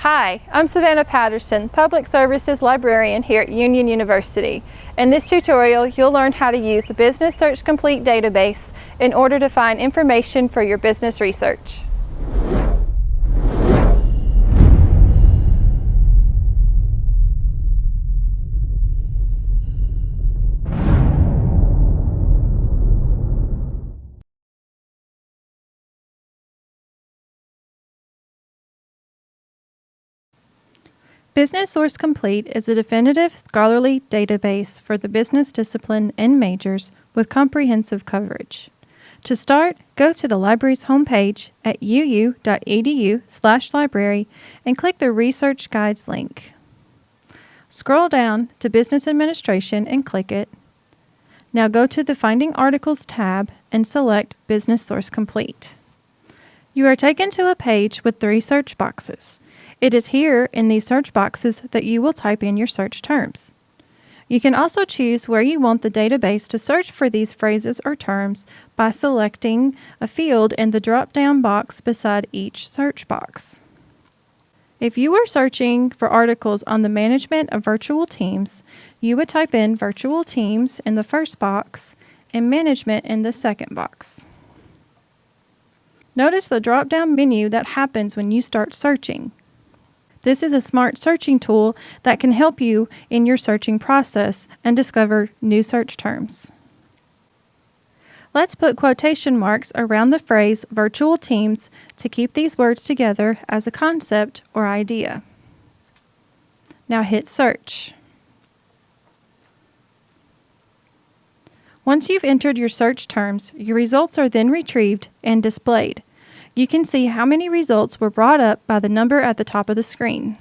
Hi, I'm Savannah Patterson, Public Services Librarian here at Union University. In this tutorial, you'll learn how to use the Business Search Complete database in order to find information for your business research. Business Source Complete is a definitive scholarly database for the business discipline and majors with comprehensive coverage. To start, go to the library's homepage at uu.edu/library and click the Research Guides link. Scroll down to Business Administration and click it. Now go to the Finding Articles tab and select Business Source Complete. You are taken to a page with 3 search boxes. It is here in these search boxes that you will type in your search terms. You can also choose where you want the database to search for these phrases or terms by selecting a field in the drop-down box beside each search box. If you were searching for articles on the management of virtual teams, you would type in virtual teams in the first box and management in the second box. Notice the drop-down menu that happens when you start searching. This is a smart searching tool that can help you in your searching process and discover new search terms. Let's put quotation marks around the phrase virtual teams to keep these words together as a concept or idea. Now hit search. Once you've entered your search terms, your results are then retrieved and displayed. You can see how many results were brought up by the number at the top of the screen.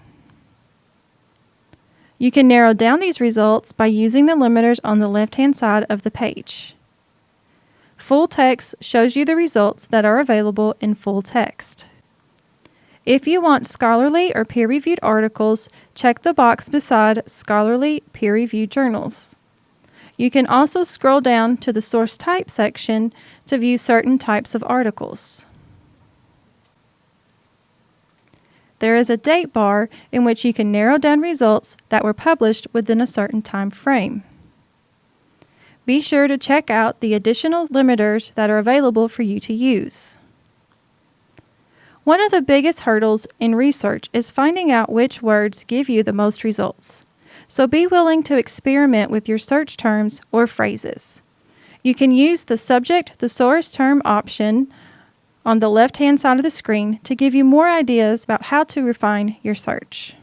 You can narrow down these results by using the limiters on the left-hand side of the page. Full text shows you the results that are available in full text. If you want scholarly or peer-reviewed articles, check the box beside Scholarly Peer-Reviewed Journals. You can also scroll down to the Source Type section to view certain types of articles. There is a date bar in which you can narrow down results that were published within a certain time frame. Be sure to check out the additional limiters that are available for you to use. One of the biggest hurdles in research is finding out which words give you the most results. So be willing to experiment with your search terms or phrases. You can use the Subject Thesaurus Term option on the left-hand side of the screen to give you more ideas about how to refine your search.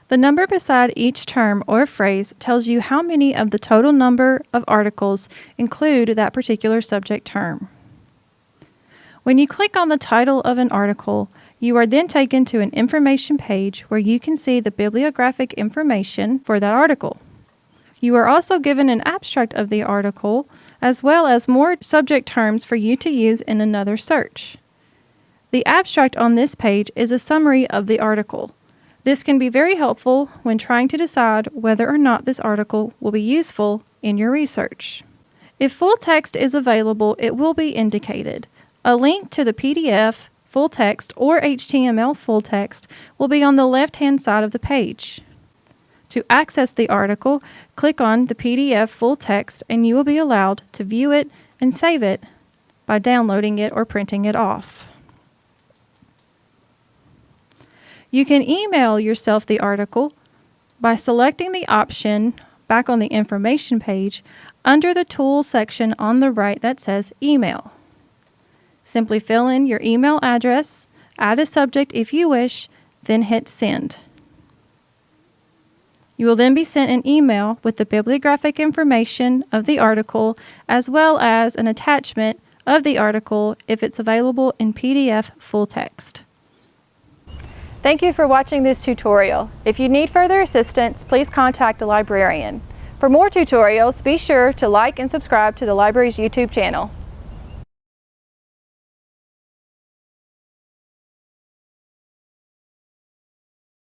The number beside each term or phrase tells you how many of the total number of articles include that particular subject term. When you click on the title of an article, you are then taken to an information page where you can see the bibliographic information for that article. You are also given an abstract of the article, as well as more subject terms for you to use in another search. The abstract on this page is a summary of the article. This can be very helpful when trying to decide whether or not this article will be useful in your research. If full text is available, it will be indicated. A link to the PDF full text or HTML full text will be on the left-hand side of the page. To access the article, click on the PDF full text and you will be allowed to view it and save it by downloading it or printing it off. You can email yourself the article by selecting the option back on the information page under the Tools section on the right that says Email. Simply fill in your email address, add a subject if you wish, then hit Send. You will then be sent an email with the bibliographic information of the article as well as an attachment of the article if it's available in PDF full text. Thank you for watching this tutorial. If you need further assistance, please contact a librarian. For more tutorials, be sure to like and subscribe to the library's YouTube channel.